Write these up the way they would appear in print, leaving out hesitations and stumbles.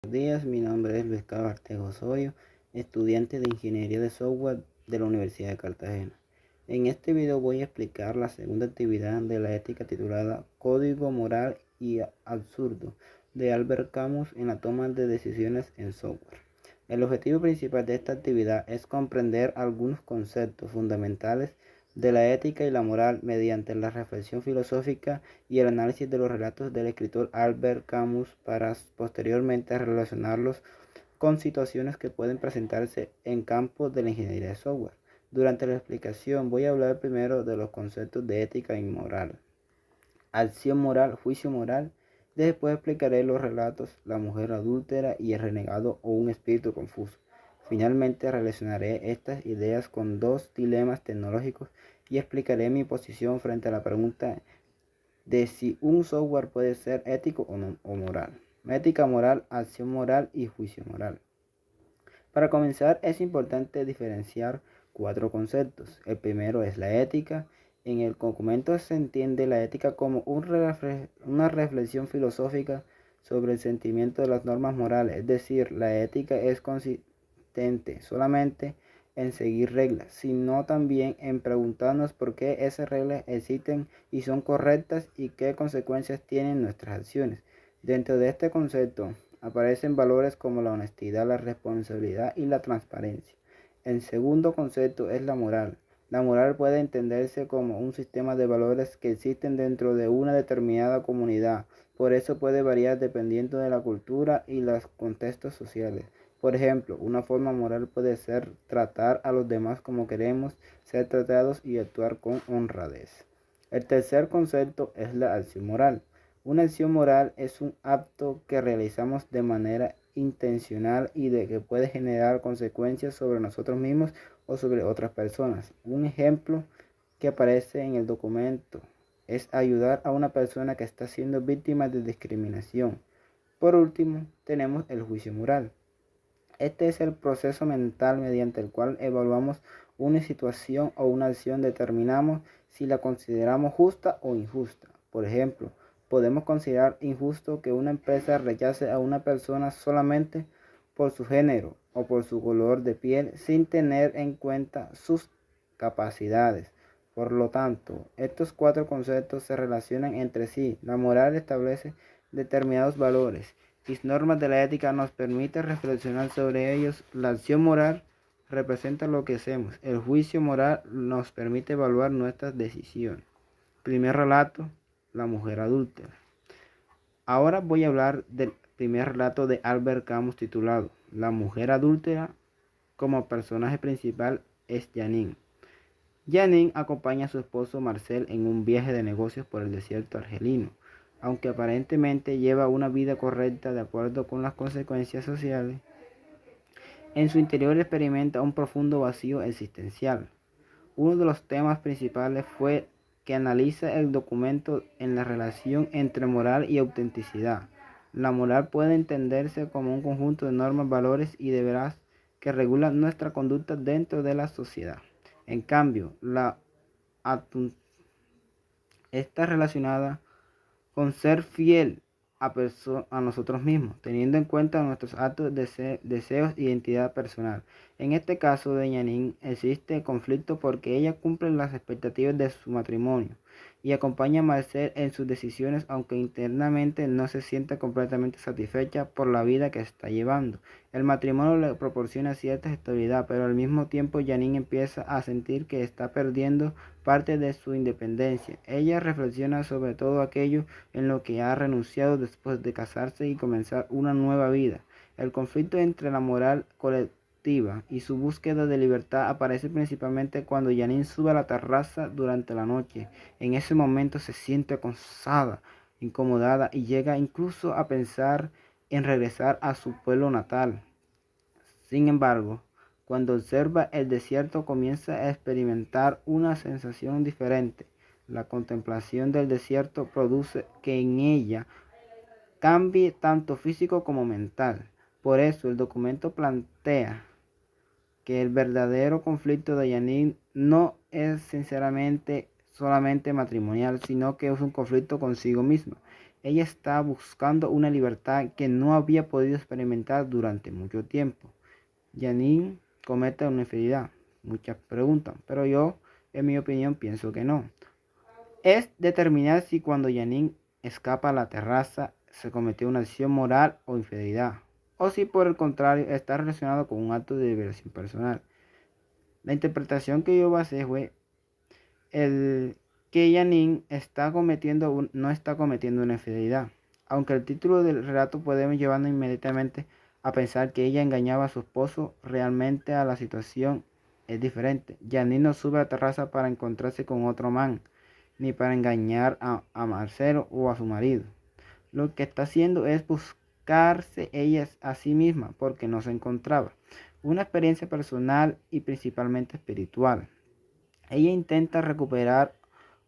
Buenos días, mi nombre es Luis Carlos Artejo Osorio, estudiante de Ingeniería de Software de la Universidad de Cartagena. En este video voy a explicar la segunda actividad de la ética titulada Código Moral y Absurdo de Albert Camus en la toma de decisiones en software. El objetivo principal de esta actividad es comprender algunos conceptos fundamentales de la ética y la moral mediante la reflexión filosófica y el análisis de los relatos del escritor Albert Camus para posteriormente relacionarlos con situaciones que pueden presentarse en campos de la ingeniería de software. Durante la explicación voy a hablar primero de los conceptos de ética y moral, acción moral, juicio moral. Después explicaré los relatos La mujer adúltera y El renegado o un espíritu confuso. Finalmente relacionaré estas ideas con dos dilemas tecnológicos y explicaré mi posición frente a la pregunta de si un software puede ser ético o moral. Ética moral, acción moral y juicio moral. Para comenzar es importante diferenciar cuatro conceptos. El primero es la ética. En el documento se entiende la ética como una reflexión filosófica sobre el sentimiento de las normas morales, es decir, la ética es consistente solamente en seguir reglas, sino también en preguntarnos por qué esas reglas existen y son correctas y qué consecuencias tienen nuestras acciones. Dentro de este concepto aparecen valores como la honestidad, la responsabilidad y la transparencia. El segundo concepto es la moral. La moral puede entenderse como un sistema de valores que existen dentro de una determinada comunidad. Por eso puede variar dependiendo de la cultura y los contextos sociales. Por ejemplo, una forma moral puede ser tratar a los demás como queremos ser tratados y actuar con honradez. El tercer concepto es la acción moral. Una acción moral es un acto que realizamos de manera intencional y de que puede generar consecuencias sobre nosotros mismos o sobre otras personas. Un ejemplo que aparece en el documento es ayudar a una persona que está siendo víctima de discriminación. Por último, tenemos el juicio moral. Este es el proceso mental mediante el cual evaluamos una situación o una acción, determinamos si la consideramos justa o injusta. Por ejemplo, podemos considerar injusto que una empresa rechace a una persona solamente por su género o por su color de piel sin tener en cuenta sus capacidades. Por lo tanto, estos cuatro conceptos se relacionan entre sí. La moral establece determinados valores y normas de la ética nos permite reflexionar sobre ellos. La acción moral representa lo que hacemos. El juicio moral nos permite evaluar nuestras decisiones. Primer relato, la mujer adúltera. Ahora voy a hablar del primer relato de Albert Camus titulado La mujer adúltera. Como personaje principal es Janine. Janine acompaña a su esposo Marcel en un viaje de negocios por el desierto argelino. Aunque aparentemente lleva una vida correcta de acuerdo con las consecuencias sociales, en su interior experimenta un profundo vacío existencial. Uno de los temas principales fue que analiza el documento en la relación entre moral y autenticidad. La moral puede entenderse como un conjunto de normas, valores y deberes que regulan nuestra conducta dentro de la sociedad. En cambio, la está relacionada con ser fiel a nosotros mismos, teniendo en cuenta nuestros actos, deseos y identidad personal. En este caso de Janine existe conflicto porque ella cumple las expectativas de su matrimonio y acompaña a Marcel en sus decisiones, aunque internamente no se siente completamente satisfecha por la vida que está llevando. El matrimonio le proporciona cierta estabilidad, pero al mismo tiempo Janine empieza a sentir que está perdiendo parte de su independencia. Ella reflexiona sobre todo aquello en lo que ha renunciado después de casarse y comenzar una nueva vida. El conflicto entre la moral colectiva y su búsqueda de libertad aparece principalmente cuando Janine sube a la terraza durante la noche. En ese momento se siente cansada, incomodada y llega incluso a pensar en regresar a su pueblo natal. Sin embargo, cuando observa el desierto comienza a experimentar una sensación diferente. La contemplación del desierto produce que en ella cambie tanto físico como mental. Por eso el documento plantea que el verdadero conflicto de Janine no es sinceramente solamente matrimonial, sino que es un conflicto consigo misma. Ella está buscando una libertad que no había podido experimentar durante mucho tiempo. Janine comete una infidelidad. Muchas preguntan, pero yo, en mi opinión, pienso que no. Es determinar si cuando Janine escapa a la terraza se cometió una acción moral o infidelidad, o si por el contrario está relacionado con un acto de diversión personal. La interpretación que yo basé fue el que Janine no está cometiendo una infidelidad, aunque el título del relato puede llevarnos inmediatamente a pensar que ella engañaba a su esposo. Realmente a la situación es diferente. Janine no sube a la terraza para encontrarse con otro man, ni para engañar a Marcelo o a su marido. Lo que está haciendo es buscarse ella a sí misma porque no se encontraba. Una experiencia personal y principalmente espiritual. Ella intenta recuperar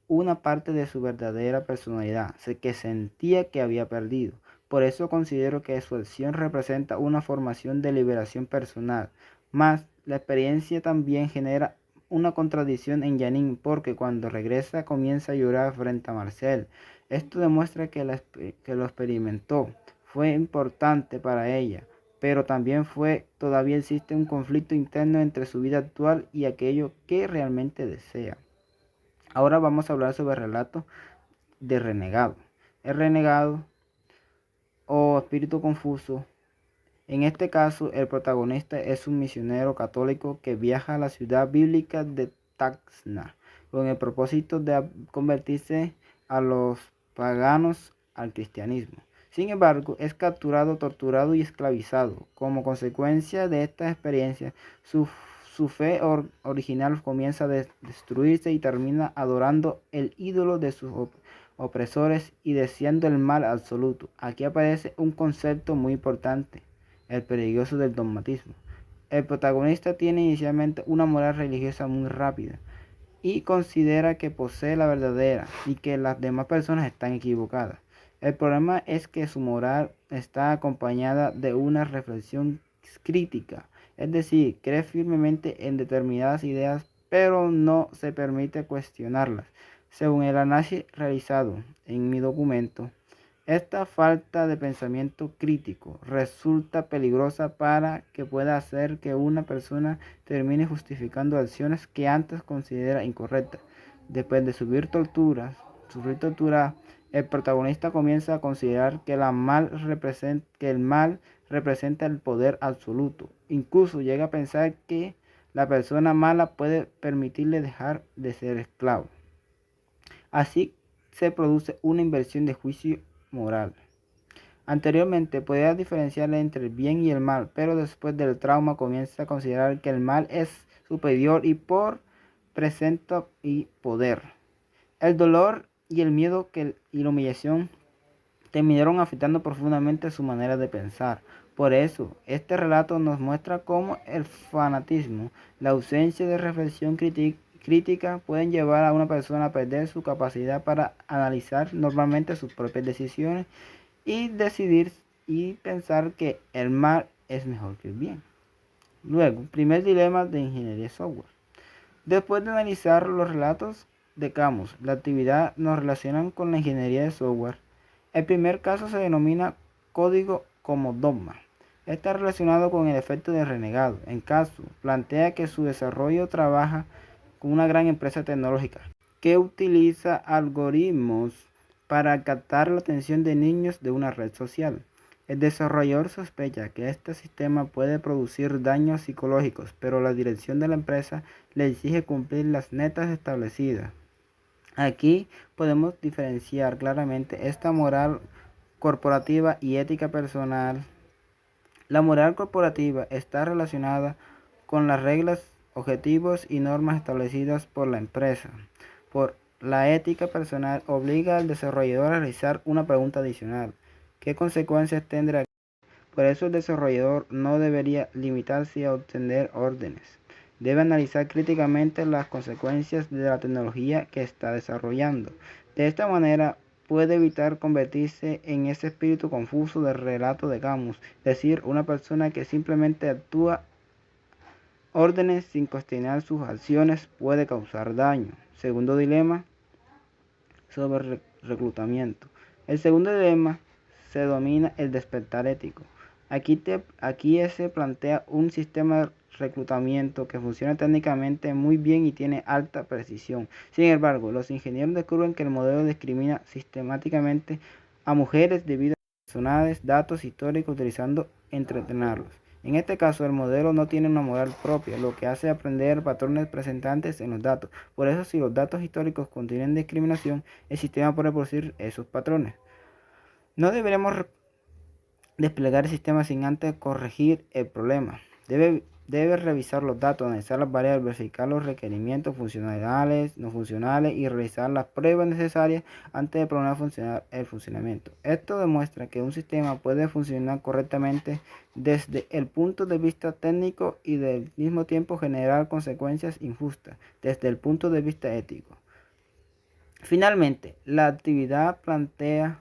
una parte de su verdadera personalidad, que sentía que había perdido. Por eso considero que su acción representa una formación de liberación personal. Más, la experiencia también genera una contradicción en Janine, porque cuando regresa comienza a llorar frente a Marcel. Esto demuestra que lo experimentó. Fue importante para ella, pero también todavía existe un conflicto interno entre su vida actual y aquello que realmente desea. Ahora vamos a hablar sobre el relato de renegado. El renegado o espíritu confuso. En este caso, el protagonista es un misionero católico que viaja a la ciudad bíblica de Taxna con el propósito de convertirse a los paganos al cristianismo. Sin embargo, es capturado, torturado y esclavizado. Como consecuencia de esta experiencia, su fe original comienza a destruirse y termina adorando el ídolo de sus opresores y deseando el mal absoluto. Aquí aparece un concepto muy importante: el peligroso del dogmatismo. El protagonista tiene inicialmente una moral religiosa muy rápida y considera que posee la verdadera y que las demás personas están equivocadas. El problema es que su moral está acompañada de una reflexión crítica, es decir, cree firmemente en determinadas ideas, pero no se permite cuestionarlas. Según el análisis realizado en mi documento, esta falta de pensamiento crítico resulta peligrosa para que pueda hacer que una persona termine justificando acciones que antes considera incorrectas. Después de sufrir tortura, el protagonista comienza a considerar que el mal representa el poder absoluto. Incluso llega a pensar que la persona mala puede permitirle dejar de ser esclavo. Así se produce una inversión de juicio moral. Anteriormente podía diferenciar entre el bien y el mal, pero después del trauma comienza a considerar que el mal es superior y presenta y poder. El dolor y el miedo y la humillación terminaron afectando profundamente su manera de pensar. Por eso, este relato nos muestra cómo el fanatismo, la ausencia de reflexión crítica pueden llevar a una persona a perder su capacidad para analizar normalmente sus propias decisiones y decidir y pensar que el mal es mejor que el bien. Luego, primer dilema de ingeniería de software. Después de analizar los relatos de Camus, la actividad nos relacionan con la ingeniería de software. El primer caso se denomina código como dogma. Está relacionado con el efecto de renegado. En caso, plantea que su desarrollo trabaja con una gran empresa tecnológica que utiliza algoritmos para captar la atención de niños de una red social. El desarrollador sospecha que este sistema puede producir daños psicológicos, pero la dirección de la empresa le exige cumplir las metas establecidas. Aquí podemos diferenciar claramente esta moral corporativa y ética personal. La moral corporativa está relacionada con las reglas, objetivos y normas establecidas por la empresa. Por la ética personal obliga al desarrollador a realizar una pregunta adicional: ¿qué consecuencias tendrá? Por eso el desarrollador no debería limitarse a obtener órdenes. Debe analizar críticamente las consecuencias de la tecnología que está desarrollando. De esta manera puede evitar convertirse en ese espíritu confuso del relato de Camus, es decir, una persona que simplemente actúa órdenes sin cuestionar sus acciones puede causar daño. Segundo dilema sobre reclutamiento. El segundo dilema se domina el despertar ético. Aquí se plantea un sistema de reclutamiento que funciona técnicamente muy bien y tiene alta precisión. Sin embargo, los ingenieros descubren que el modelo discrimina sistemáticamente a mujeres debido a personales, datos históricos utilizando entrenarlos. En este caso, el modelo no tiene una moral propia, lo que hace aprender patrones presentantes en los datos. Por eso, si los datos históricos contienen discriminación, el sistema puede producir esos patrones. No deberemos desplegar el sistema sin antes corregir el problema. Debe revisar los datos, analizar las variables, verificar los requerimientos funcionales, no funcionales y realizar las pruebas necesarias antes de proponer el funcionamiento. Esto demuestra que un sistema puede funcionar correctamente desde el punto de vista técnico y del mismo tiempo generar consecuencias injustas desde el punto de vista ético. Finalmente, la actividad plantea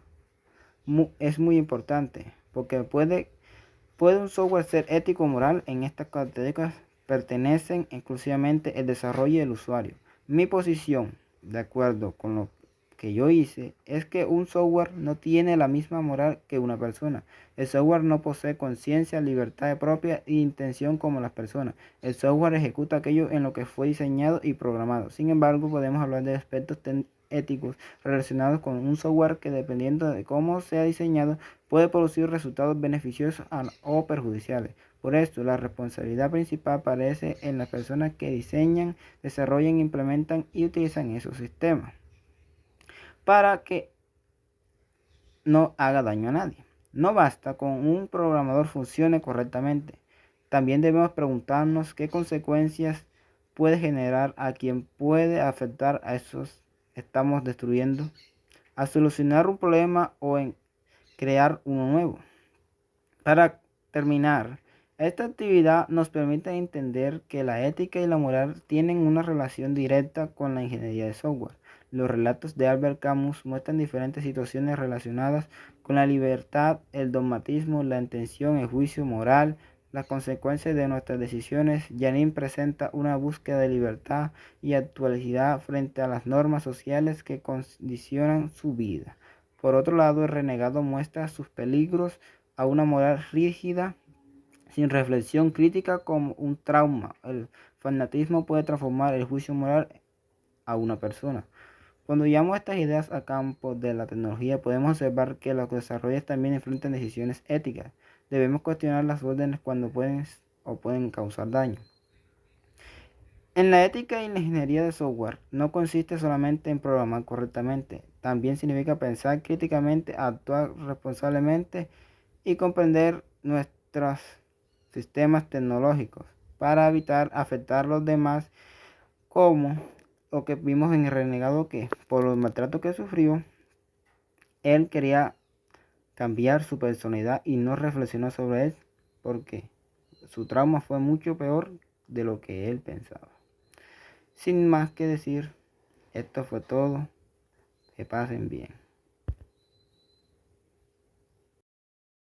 es muy importante porque puede un software ser ético o moral. En estas características pertenecen exclusivamente el desarrollo del usuario. Mi posición, de acuerdo con lo que yo hice, es que un software no tiene la misma moral que una persona. El software no posee conciencia, libertad propia e intención como las personas. El software ejecuta aquello en lo que fue diseñado y programado. Sin embargo, podemos hablar de aspectos éticos relacionados con un software que, dependiendo de cómo sea diseñado, puede producir resultados beneficiosos o perjudiciales. Por esto, la responsabilidad principal aparece en las personas que diseñan, desarrollan, implementan y utilizan esos sistemas para que no haga daño a nadie. No basta con un programador funcione correctamente. También debemos preguntarnos qué consecuencias puede generar a quien puede afectar a esos estamos destruyendo, a solucionar un problema o en crear uno nuevo. Para terminar, esta actividad nos permite entender que la ética y la moral tienen una relación directa con la ingeniería de software. Los relatos de Albert Camus muestran diferentes situaciones relacionadas con la libertad, el dogmatismo, la intención, el juicio moral, las consecuencias de nuestras decisiones. Janine presenta una búsqueda de libertad y actualidad frente a las normas sociales que condicionan su vida. Por otro lado, el renegado muestra sus peligros a una moral rígida, sin reflexión crítica, como un trauma. El fanatismo puede transformar el juicio moral a una persona. Cuando llevamos estas ideas a campo de la tecnología, podemos observar que los desarrollos también enfrentan decisiones éticas. Debemos cuestionar las órdenes cuando pueden causar daño. En la ética y la ingeniería de software no consiste solamente en programar correctamente, también significa pensar críticamente, actuar responsablemente y comprender nuestros sistemas tecnológicos para evitar afectar a los demás, como lo que vimos en el renegado, que por los maltratos que sufrió, él quería cambiar su personalidad y no reflexionó sobre él porque su trauma fue mucho peor de lo que él pensaba. Sin más que decir, esto fue todo. Que pasen bien.